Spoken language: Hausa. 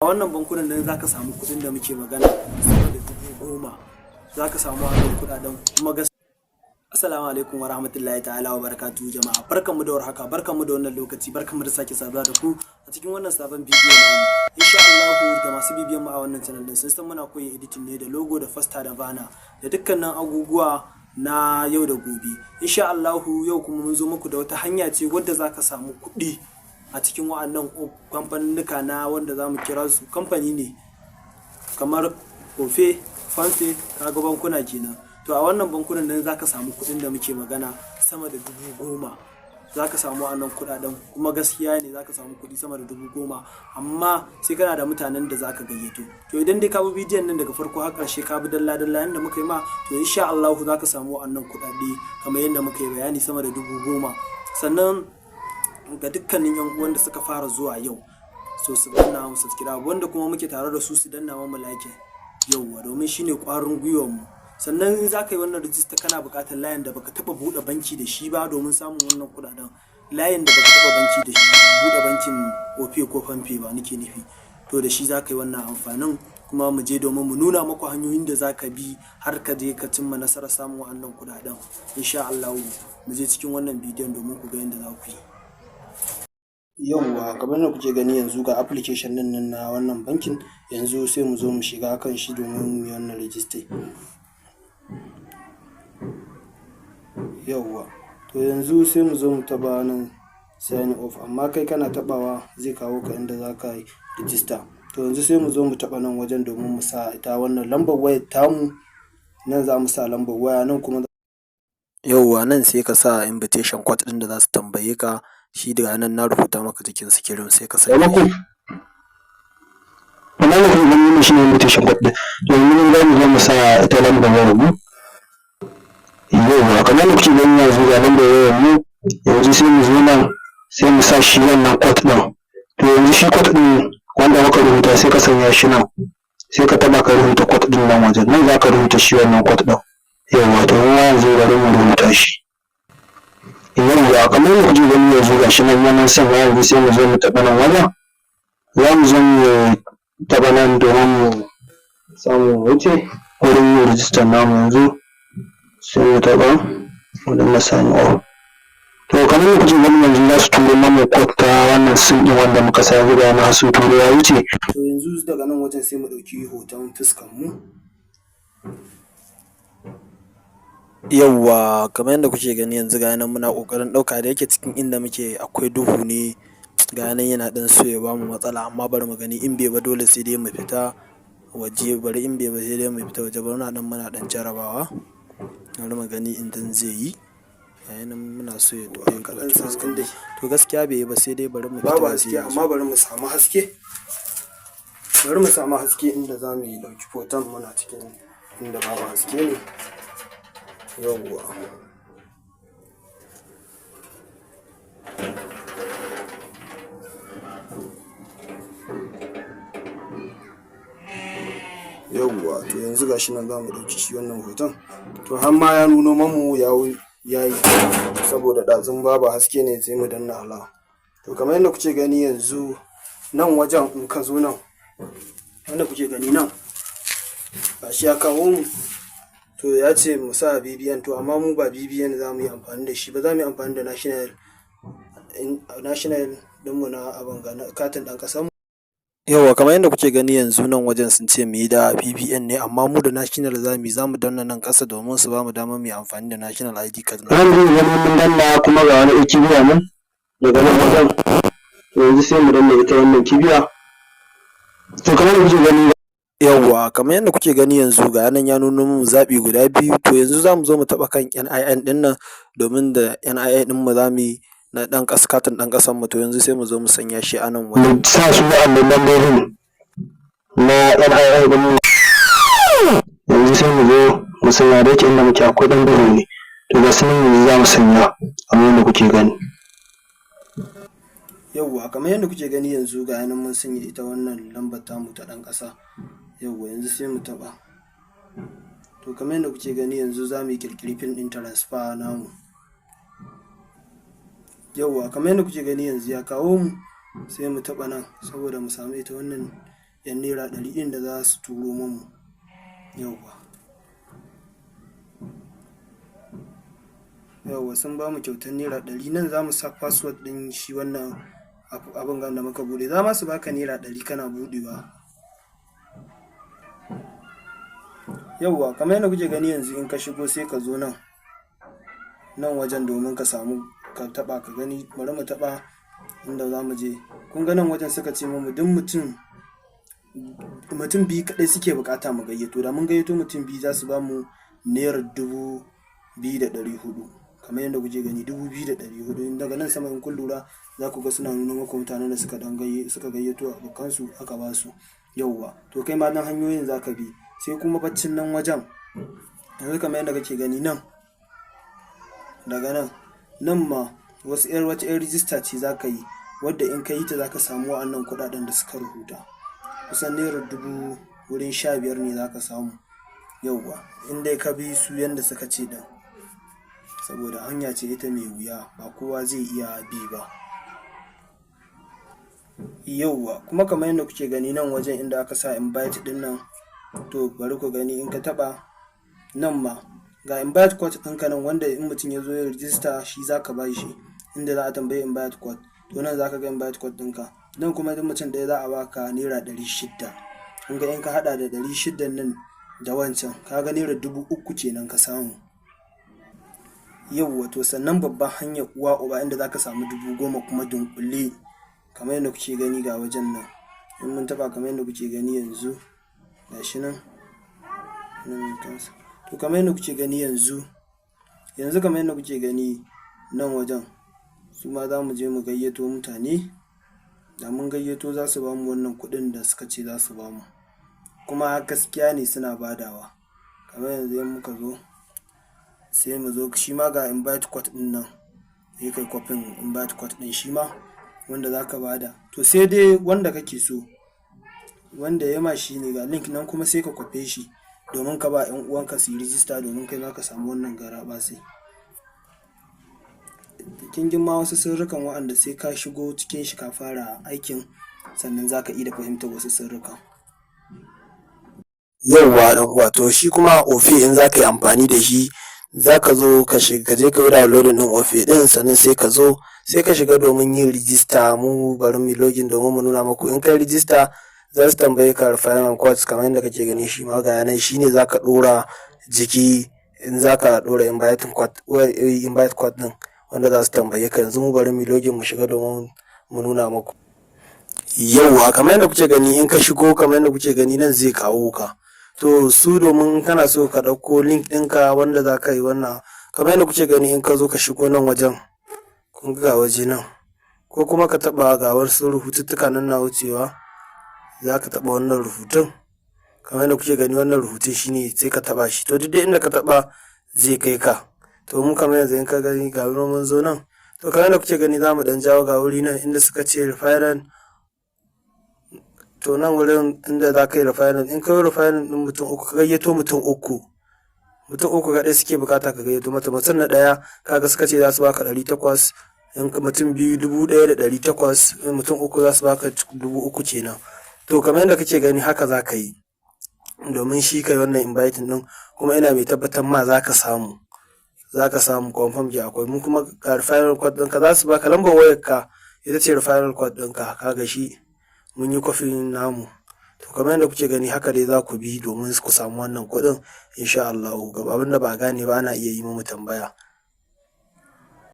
A wannan bankunan nan za ka samu kuɗin da muke magana sama da 10,000 za ka samu wannan kuɗaɗen kuma Assalamu alaikum wa rahmatullahi ta'ala wa barakatuhu jama'a, barkanmu da warhaka, barkanmu da wannan lokaci, barkanmu da sake saduwa da ku a cikin wannan sabon bidiyo namu. Insha Allah ga masu bibiyan mu a wannan channel din sun san muna koyi editing ne da logo da fasta da bana da dukkanin abubuwa na yau da gobe. Insha Allah yau kuma mun zo muku da wata hanya ce wadda za ka samu kuɗi a cikin wa'annan kamfaninnika na wanda za mu kira su kamfani ne kamar Opay, Fanfe, kaga bankuna kenan. To a wannan bankunan nan za ka samu kuɗin da muke magana sama da 10,000 za ka samu wa'annan kuɗaɗen kuma gaskiya ne za ka samu kuɗi sama da 10,000 amma sai kana da mutanen da za ka gayyato. To idan dai ka bi bidiyon nan daga farko har ƙarshe ka bi dalla-dalla yadda muka yi ma, to insha Allah za ka samu wa'annan kuɗaɗe kamar yadda muka yi bayani sama da 10,000. Sannan ga dukkanin yan uwan da suka fara zuwa yau, so su danna mu subscribe, wanda kuma muke tare da su su danna mu like yauwa, domin shine ƙwarin gwiwar mu. Sannan in za ka yi wannan rijista kana buƙatar layin da baka taɓa buɗe banki da shi ba domin samun wannan kuɗaɗen. Layin da baka taɓa banki da shi, buɗe bankin Opay ko Fanfe ba nake nufi, to da shi za ka yi wannan amfanin, kuma mu je domin mu nuna maku hanyoyin da za ka bi har ka je ka cimma nasarar samun wannan kuɗaɗen. Insha Allah mu je cikin wannan bidiyon domin ku ga yadda za ku yi. Yauwa kamar da kuke gani yanzu ga application din nan na wannan bankin, yanzu sai mu zo mu shiga kan shi domin mu yi wannan rijista. Yauwa to yanzu sai mu zo mu taba nan sign off, amma kai kana tabawa zai kawo ka inda za ka yi rijista. To yanzu sai mu zo mu taba nan wajen domin mu sa ita wannan lambar wayar tamu, nan za mu sa lambar waya, nan kuma yauwa nan sai ka sa invitation code din da za su tambaye ka, shi daga nan na rubuta maka cikin screen sai ka sani. wannan ne shi ne invitation code din, domin za mu zo mu sa ita lambar wayar mu. Yauwa kamar da kuke gani yanzu ga lambar wayar mu, yanzu sai mu zo nan sai mu sa shi wannan code din. To yanzu shi code din wanda muka rubuta sai ka sanya shi nan, sai ka taba ka rubuta code din nan wajen, nan za ka rubuta shi wannan code din. Yauwa to mu yanzu bari mu rubuta shi. Yauwa kamar da kuke gani yanzu ga shi nan yana sanya, yanzu sai mu zo mu taɓa nan wajen, za mu zo mu taɓa nan domin mu samu wuce wurin yin rijistar namu. Yanzu sai mu taɓa wurin na sign off. To kamar da kuke gani yanzu za su turo mana code ta wannan sim ɗin wanda muka sa guda na su turo ya wuce. To yanzu daga nan wajen sai mu ɗauki hoton fuskar mu. Yauwa kamar yadda kuke gani yanzu ga nan muna ƙoƙarin ɗauka, da yake cikin inda muke akwai duhu ne, ga nan yana ɗan so ya bamu matsala, amma bari mu gani in bai ba dole sai dai mu fita waje, bari in bai ba sai dai mu fita waje, bari muna ɗan jarabawa, bari mu gani idan zai yi. Yayin nan muna so ya ɗauki kalan fuskan dai, to gaskiya bai yi ba sai dai bari mu fita waje, amma bari mu samu haske, bari mu samu haske inda za mu yi ɗauki hoton, muna cikin inda babu haske ne. Yauwa yauwa to yanzu gashi nan za mu ɗauki shi wannan hoton. To har ma ya nuno mamu ya yi, saboda ɗazun babu haske ne sai mu danna alawa. To kamar yadda kuke gani yanzu nan wajen, in ka zo nan wanda kuke gani nan gashi ya kawo mu, to ya ce mu sa BBN, to amma mu ba BBN za mu yi amfani da shi ba, za mu yi amfani da national ɗinmu na abin ga katin ɗan ƙasar mu. Yauwa kamar yadda kuke gani yanzu nan wajen sun ce mu yi da BBN ne, amma mu da national za mu yi, za mu danna nan ƙasa domin su ba mu damar mu yi amfani da national ID card. Nan zai zama mun danna, kuma ga wani kibiya nan daga nan wajen, to yanzu sai mu danna ita wannan kibiya. To kamar da kuke gani, yauwa kamar yadda kuke gani yanzu ga nan ya nuno mu zaɓi guda biyu. To yanzu za mu zo mu taɓa kan NIN ɗin nan, domin da NIN ɗin mu za mu yi na ɗan katin ɗan ƙasan mu. To yanzu sai mu zo mu sanya shi a nan wajen, mu sa su wa'annan lambobin na NIN ɗin mu. Yanzu sai mu zo mu sanya, da yake inda muke akwai ɗan duhu ne, to ga su nan yanzu za mu sanya kamar yadda kuke gani. Yauwa kamar yadda kuke gani yanzu ga nan mun sanya ita wannan lambar tamu ta ɗan ƙasa. Yauwa yanzu sai mu taɓa. To kamar yadda kuke gani yanzu za mu yi ƙirƙiri pin ɗin transfer namu. Yauwa kamar yadda kuke gani yanzu ya kawo mu, sai mu taɓa nan saboda mu samu ita wannan 'yan naira 100 ɗin da za su turo mamu. Yauwa sun ba mu kyautar naira 100. Nan za mu sa password ɗin shi wannan abin da muka buɗe. Za ma su baka naira 100 kana buɗewa. Yauwa kamar yadda kuke gani yanzu in ka shigo sai ka zo nan wajen domin ka samu ka taɓa ka gani. Bari mu taɓa inda za mu je. Kun ga nan wajen suka ce mamu duk mutum biyu kaɗai suke buƙata mu gayyato. Da mun gayyato mutum biyu za su ba mu naira 2,400. Kamar yadda kuke gani 2,400. Daga nan sama in kun lura za ku ga suna nuna muku mutanen da suka gayyato abokansu aka ba su. Yauwa to kai ma nan hanyoyin za ka bi. Sai kuma baccin nan wajen yanzu kamar yadda kake gani nan, daga nan ma wata 'yar rijista ce za ka yi, wadda in ka yi ta za ka samu wa'annan kuɗaɗen da suka rubuta. Kusan naira 15,000 ne za ka samu. Yauwa in dai ka bi su yadda suka ce ɗin, saboda hanya ce ita mai wuya, ba kowa zai iya bi ba. Yauwa kuma kamar yadda kuke gani nan wajen inda aka sa invite ɗin nan, to bari ku gani in ka taɓa nan ma ga invite code ɗinka nan, wanda in mutum ya zo ya rijista shi za ka ba shi, inda za a tambayi invite code. To nan za ka ga invite code ɗinka. Nan kuma duk mutum ɗaya za a baka naira 600. kun ga in ka haɗa da 600 nan da wancan, ka ga naira 3,000 kenan ka samu. Yauwa to sannan babban hanyar uwa uba inda za ka samu 10,000 kuma dunƙule kamar yadda kuke gani ga wajen nan. In mun taɓa kamar yadda kuke gani yanzu ga shi nan. To kamar yadda kuke gani yanzu kamar yadda kuke gani nan wajen, su ma za mu je mu gayyato mutane. Da mun gayyato za su ba mu wannan kuɗin da suka ce za su ba mu, kuma gaskiya ne suna badawa. Kamar yanzu in muka zo sai mu zo shi ma ga invite code ɗin nan, sai kai kwafin invite code ɗin shi ma wanda za ka bada. To sai dai wanda kake so, wanda ya ma shi ne ga link nan, kuma sai ka kwafe shi domin ka ba 'yan uwanka su yi rijista, domin kai ma ka samu wannan garaɓasai. Kin ma wasu sirrikan wa'anda sai ka shigo cikin shi ka fara aikin sannan za ka iya fahimtar wasu sirrikan. Yauwa ɗan uwa, to shi kuma Opay in za ka yi amfani da shi, za ka zo ka je ka yi downloading ɗin Opay ɗin, sannan sai ka zo sai ka shiga domin yin rijista. Mu bari mu login domin mu nuna muku. In kai rijista za su tambaye ka referral code kamar yadda kake gani, shi ma ga yanan shi ne za ka ɗora jiki in za ka ɗora invite code ɗin wanda za su tambaye ka. Yanzu mu bari mu login mu shiga domin mu nuna muku. Yauwa kamar yadda kuke gani in ka shigo kamar yadda kuke gani nan zai kawo ka. To su domin kana so ka ɗauko link ɗinka wanda za ka yi wannan, kamar yadda kuke gani in ka zo ka shigo nan wajen, kun ga waje nan, ko kuma ka taɓa ga wasu rubututtuka nan na wucewa, za ka taɓa wannan rubutun. Kamar yadda kuke gani wannan rubutun shi ne sai ka taɓa shi. To duk dai inda ka taɓa zai kai ka. To mu kamar yanzu in ka gani ga wurin mun zo nan, to kamar yadda kuke gani za mu ɗan jawo ga wuri nan inda suka ce referral. To nan wurin inda za ka yi referral, in ka yi referral ɗin mutum 3 ka gayyato mutum 3 kaɗai suke buƙata ka gayyato mata. Mutum na ɗaya kaga suka ce za su baka 800, in mutum biyu 1,800, mutum 3 za su baka 3,000 kenan. To kamar yadda kake gani haka za ka yi domin shi kai wannan inviting ɗin, kuma ina mai tabbatar ma za ka samu confirm ke akwai. Mu kuma ga referral code ɗinka za su baka lambar wayarka, ita ce referral code ɗinka. Kaga shi mun yi kwafin namu. To kamar yadda kuke gani haka dai za ku bi domin ku samu wannan kuɗin insha Allah. Gaba abin da ba gane ba ana iya yi mu tambaya.